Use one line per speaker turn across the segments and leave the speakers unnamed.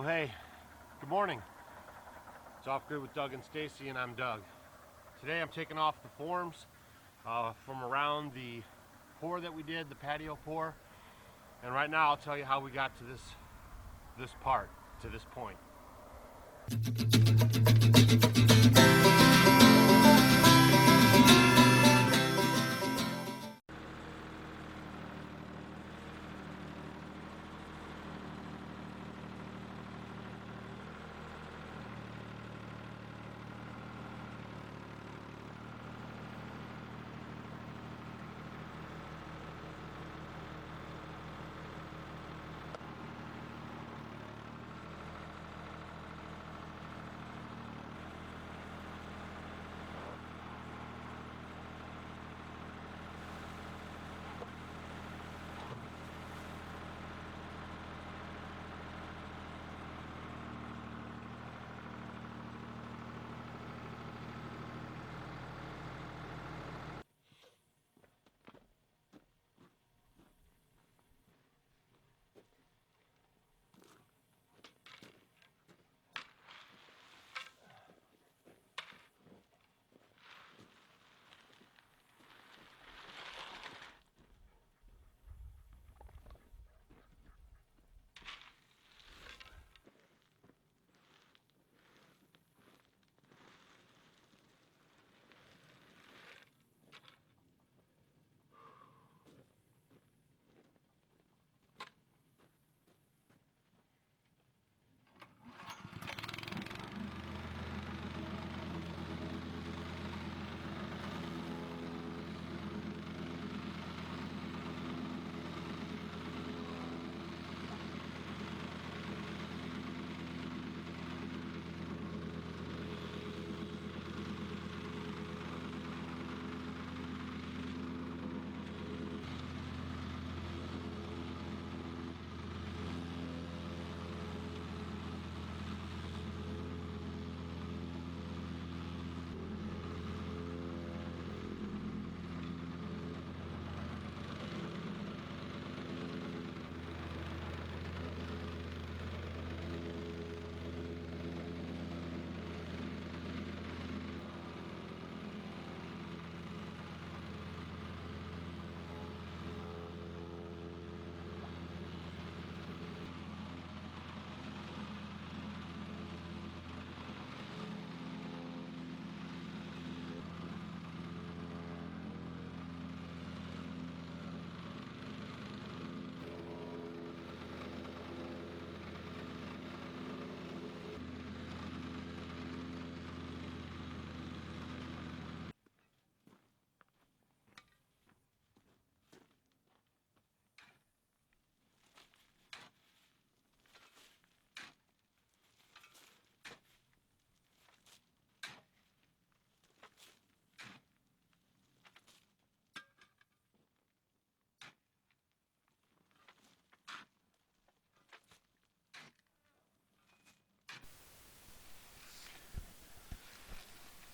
Hey, good morning. It's Off Grid with Doug and Stacy, and I'm Doug. Today I'm taking off the forms from around the pour that we did, the patio pour, and right now I'll tell you how we got to this part, to this point.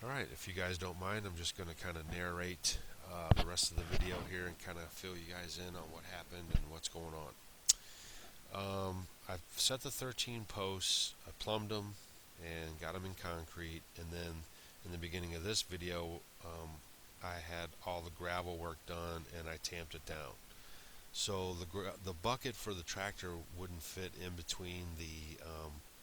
Alright, if you guys don't mind, I'm just going to kind of narrate the rest of the video here and kind of fill you guys in on what happened and what's going on. I've set the 13 posts, I plumbed them and got them in concrete, and then in the beginning of this video I had all the gravel work done and I tamped it down. So the bucket for the tractor wouldn't fit in between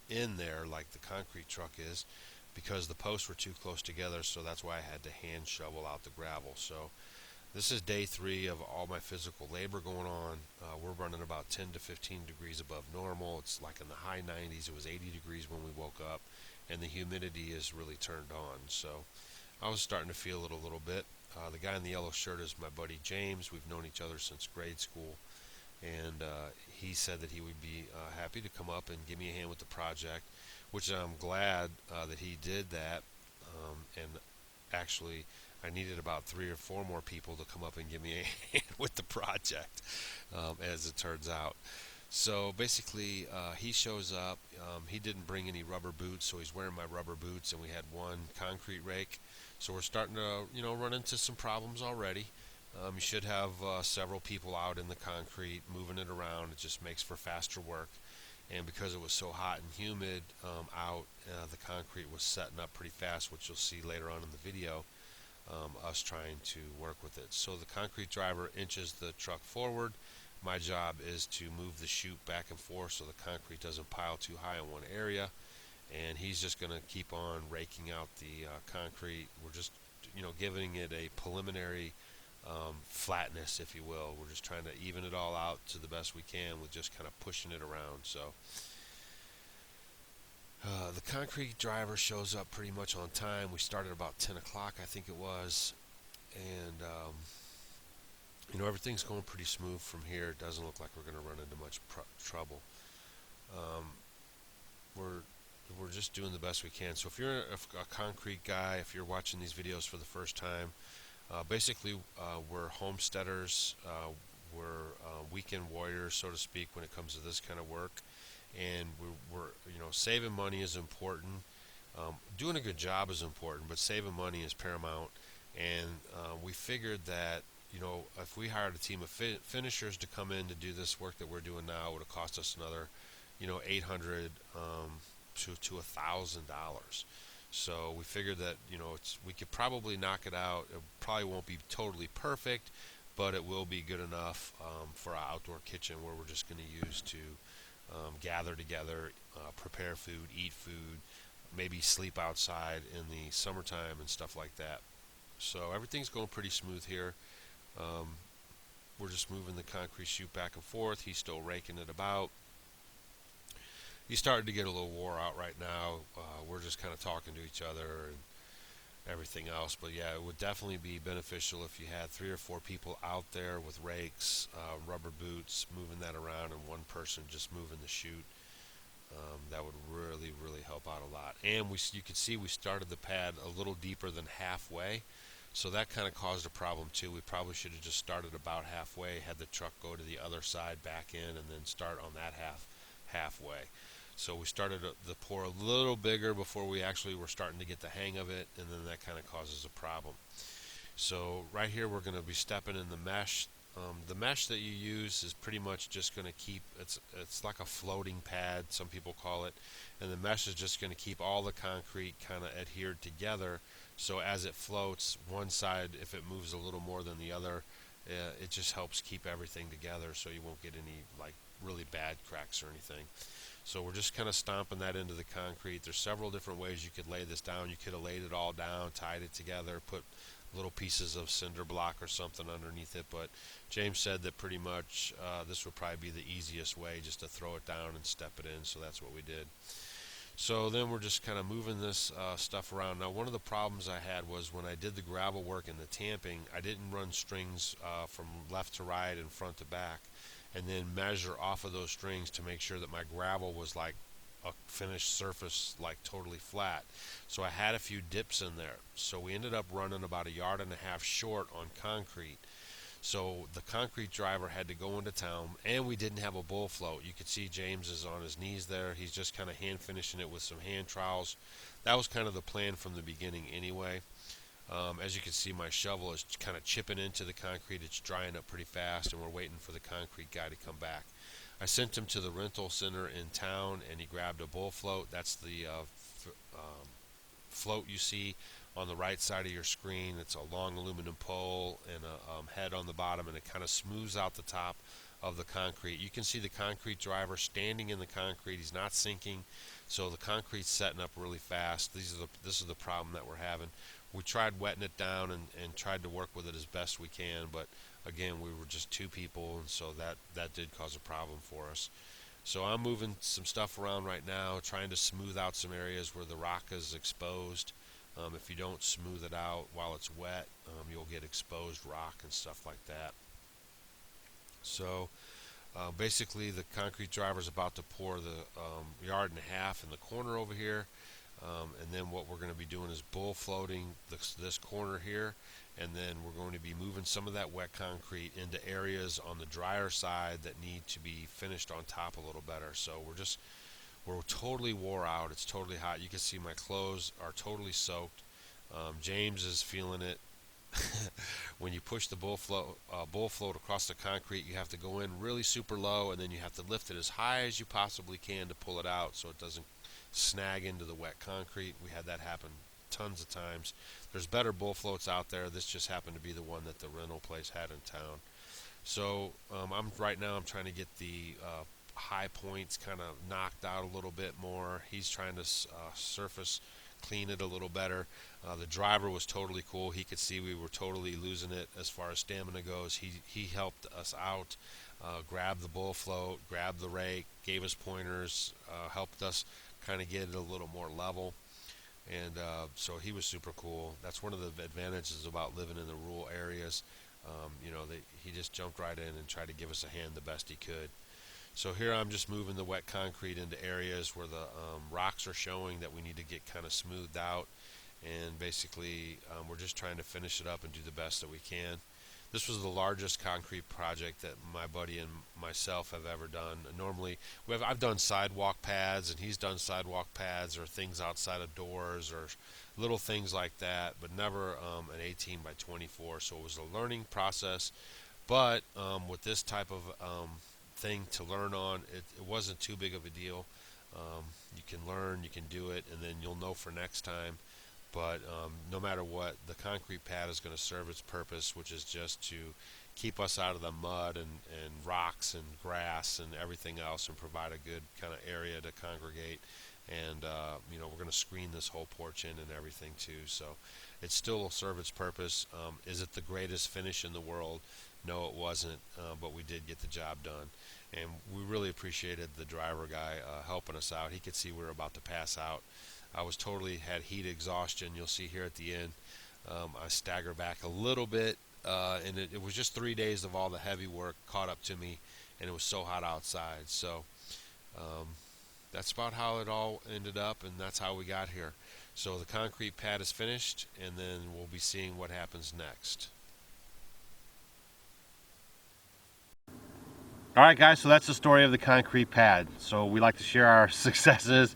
in there like the concrete truck is, because the posts were too close together, so that's why I had to hand shovel out the gravel. So this is day 3 of all my physical labor going on. We're running about 10 to 15 degrees above normal. It's like in the high 90s. It was 80 degrees when we woke up, and the humidity is really turned on. So I was starting to feel it a little bit. The guy in the yellow shirt is my buddy James. We've known each other since grade school, and he said that he would be happy to come up and give me a hand with the project, which I'm glad that he did that. And actually I needed about 3 or 4 more people to come up and give me a hand with the project, as it turns out. So basically he shows up. He didn't bring any rubber boots, so he's wearing my rubber boots, and we had one concrete rake. So we're starting to run into some problems already. You should have several people out in the concrete moving it around. It just makes for faster work. and because it was so hot and humid out, the concrete was setting up pretty fast, which you'll see later on in the video, us trying to work with it. So the concrete driver inches the truck forward. My job is to move the chute back and forth so the concrete doesn't pile too high in one area, and he's just going to keep on raking out the concrete. We're just, giving it a preliminary flatness, if you will. We're just trying to even it all out to the best we can with just kind of pushing it around. So the concrete driver shows up pretty much on time. We started about 10 o'clock, I think it was, and everything's going pretty smooth from here. It doesn't look like we're going to run into much trouble. We're just doing the best we can. So if you're a concrete guy, if you're watching these videos for the first time, basically we're homesteaders, we're weekend warriors, so to speak, when it comes to this kind of work. And we're saving money is important. Doing a good job is important, but saving money is paramount. And we figured that if we hired a team of finishers to come in to do this work that we're doing now, it would have cost us another $800 to $1,000. So we figured that we could probably knock it out. It probably won't be totally perfect, but it will be good enough for our outdoor kitchen, where we're just going to use to gather together, prepare food, eat food, maybe sleep outside in the summertime and stuff like that. So everything's going pretty smooth here. We're just moving the concrete chute back and forth. He's still raking it about. He's starting to get a little wore out right now. We're just kind of talking to each other and everything else. But yeah, it would definitely be beneficial if you had 3 or 4 people out there with rakes, rubber boots, moving that around, and one person just moving the chute. That would really, really help out a lot. And you can see we started the pad a little deeper than halfway, so that kind of caused a problem too. We probably should have just started about halfway, had the truck go to the other side back in, and then start on that halfway. So we started the pour a little bigger before we actually were starting to get the hang of it, and then that kind of causes a problem. So right here we're going to be stepping in the mesh. The mesh that you use is pretty much just going to keep, it's like a floating pad, some people call it, and the mesh is just going to keep all the concrete kind of adhered together. So as it floats, one side, if it moves a little more than the other, it just helps keep everything together, so you won't get any like really bad cracks or anything. So we're just kind of stomping that into the concrete. There's several different ways you could lay this down. You could have laid it all down, tied it together, put little pieces of cinder block or something underneath it, but James said that pretty much this would probably be the easiest way, just to throw it down and step it in, so that's what we did. So then we're just kind of moving this stuff around. Now, one of the problems I had was when I did the gravel work and the tamping, I didn't run strings from left to right and front to back, and then measure off of those strings to make sure that my gravel was like a finished surface, like totally flat. So I had a few dips in there. So we ended up running about 1.5 yards short on concrete. So the concrete driver had to go into town, and we didn't have a bull float. You could see James is on his knees there. He's just kind of hand finishing it with some hand trowels. That was kind of the plan from the beginning anyway. As you can see, my shovel is kind of chipping into the concrete. It's drying up pretty fast, and we're waiting for the concrete guy to come back. I sent him to the rental center in town, and he grabbed a bull float. That's the float you see on the right side of your screen. It's a long aluminum pole and a head on the bottom, and it kind of smooths out the top of the concrete. You can see the concrete driver standing in the concrete. He's not sinking, so the concrete's setting up really fast. This is the problem that we're having. We tried wetting it down and tried to work with it as best we can, but again, we were just 2 people, and so that did cause a problem for us. So I'm moving some stuff around right now, trying to smooth out some areas where the rock is exposed. If you don't smooth it out while it's wet, you'll get exposed rock and stuff like that. So basically, the concrete driver is about to pour the 1.5 yards in the corner over here. And then what we're going to be doing is bull floating this corner here, and then we're going to be moving some of that wet concrete into areas on the drier side that need to be finished on top a little better. So we're totally wore out. It's totally hot. You can see my clothes are totally soaked. James is feeling it. when you push the bull float across the concrete, you have to go in really super low, and then you have to lift it as high as you possibly can to pull it out so it doesn't snag into the wet concrete. We had that happen tons of times. There's better bull floats out there. This just happened to be the one that the rental place had in town. So right now I'm trying to get the high points kind of knocked out a little bit more. He's trying to surface clean it a little better. The driver was totally cool. He could see we were totally losing it as far as stamina goes. He helped us out, grabbed the bull float, grabbed the rake, gave us pointers, helped us kind of get it a little more level. And so he was super cool. That's one of the advantages about living in the rural areas. He just jumped right in and tried to give us a hand the best he could. So here I'm just moving the wet concrete into areas where the rocks are showing that we need to get kind of smoothed out. And basically we're just trying to finish it up and do the best that we can. This was the largest concrete project that my buddy and myself have ever done. Normally, I've done sidewalk pads, and he's done sidewalk pads or things outside of doors or little things like that, but never an 18 by 24. So it was a learning process. But with this type of thing to learn on, it wasn't too big of a deal. You can learn, you can do it, and then you'll know for next time. But no matter what, the concrete pad is going to serve its purpose, which is just to keep us out of the mud and rocks and grass and everything else, and provide a good kind of area to congregate. And we're going to screen this whole porch in and everything too, so it still will serve its purpose. Is it the greatest finish in the world? No, it wasn't, but we did get the job done, and we really appreciated the driver guy helping us out. He could see we were about to pass out. I was had heat exhaustion. You'll see here at the end. I stagger back a little bit, and it was just 3 days of all the heavy work caught up to me, and it was so hot outside. So that's about how it all ended up, and that's how we got here. So the concrete pad is finished, and then we'll be seeing what happens next.
Alright guys, so that's the story of the concrete pad. So we like to share our successes,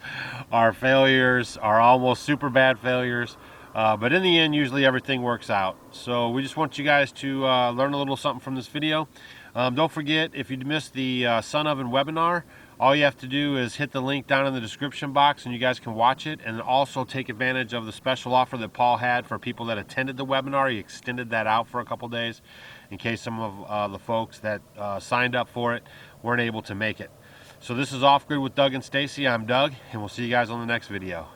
our failures, our almost super bad failures, but in the end usually everything works out. So we just want you guys to learn a little something from this video. Don't forget, if you missed the Sun Oven webinar, all you have to do is hit the link down in the description box and you guys can watch it, and also take advantage of the special offer that Paul had for people that attended the webinar. He extended that out for a couple days in case some of the folks that signed up for it weren't able to make it. So this is Off Grid with Doug and Stacy. I'm Doug, and we'll see you guys on the next video.